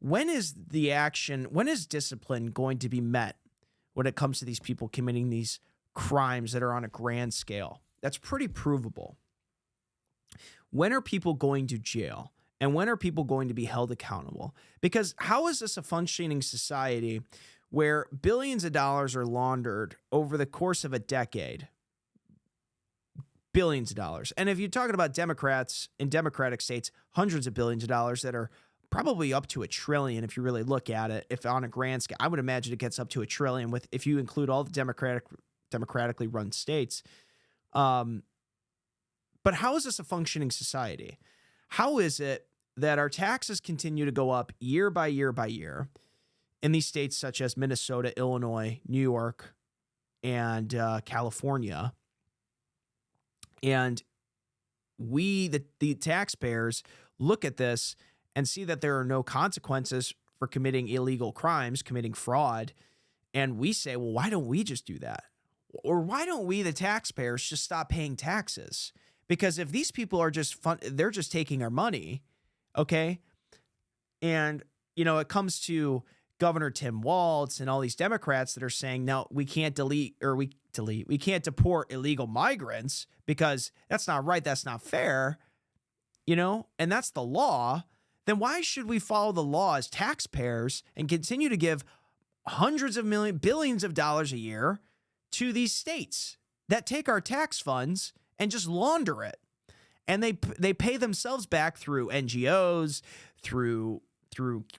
when is the action, when is discipline going to be met when it comes to these people committing these crimes that are on a grand scale? That's pretty provable. When are people going to jail? And when are people going to be held accountable? Because how is this a functioning society where billions of dollars are laundered over the course of a decade? Billions of dollars. And if you're talking about Democrats in Democratic states, hundreds of billions of dollars that are probably up to $1 trillion if you really look at it. If on a grand scale, I would imagine it gets up to $1 trillion with if you include all the democratically run states. But how is this a functioning society? How is it that our taxes continue to go up year by year by year in these states such as Minnesota, Illinois, New York, and California? And we, the taxpayers, look at this and see that there are no consequences for committing illegal crimes, committing fraud. And we say, well, why don't we just do that? Or why don't we, the taxpayers, just stop paying taxes? Because if these people are just they're just taking our money, okay? And, it comes to Governor Tim Walz and all these Democrats that are saying, no, we can't we can't deport illegal migrants because that's not right. That's not fair, and that's the law. Then why should we follow the law as taxpayers and continue to give hundreds of billions of dollars a year to these states that take our tax funds and just launder it? And they pay themselves back through NGOs, through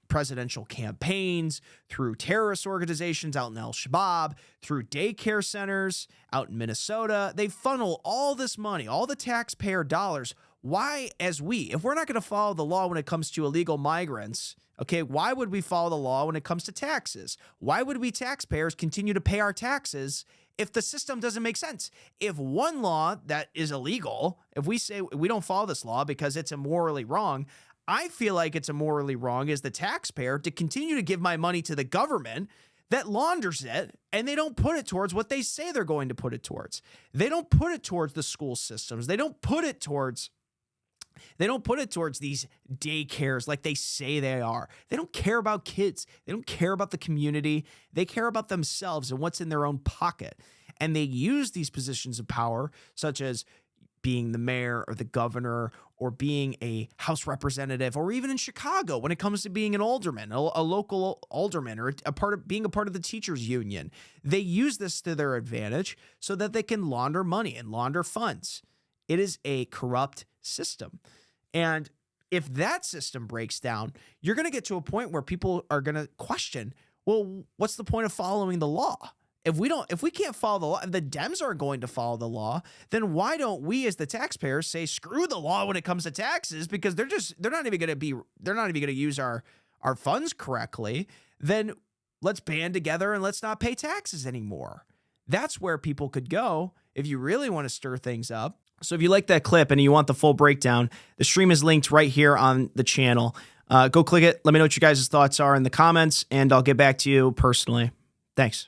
presidential campaigns, through terrorist organizations out in Al-Shabaab, through daycare centers out in Minnesota. They funnel all this money, all the taxpayer dollars. Why, if we're not going to follow the law when it comes to illegal migrants, okay, why would we follow the law when it comes to taxes? Why would we taxpayers continue to pay our taxes if the system doesn't make sense? If one law that is illegal, if we say we don't follow this law because it's immorally wrong, I feel like it's immorally wrong as the taxpayer to continue to give my money to the government that launders it, and they don't put it towards what they say they're going to put it towards. They don't put it towards the school systems. They don't put it towards these daycares like they say they are. They don't care about kids. They don't care about the community. They care about themselves and what's in their own pocket. And they use these positions of power, such as being the mayor or the governor or being a House representative, or even in Chicago when it comes to being an alderman, a local alderman, or being a part of the teachers union. They use this to their advantage so that they can launder money and launder funds. It is a corrupt system. And if that system breaks down, you're going to get to a point where people are going to question, well, what's the point of following the law? If we can't follow the law, if the Dems aren't going to follow the law, then why don't we as the taxpayers say screw the law when it comes to taxes, because they're not even going to use our funds correctly. Then let's band together and let's not pay taxes anymore. That's where people could go if you really want to stir things up. So if you like that clip and you want the full breakdown, the stream is linked right here on the channel. Go click it. Let me know what you guys' thoughts are in the comments, and I'll get back to you personally. Thanks.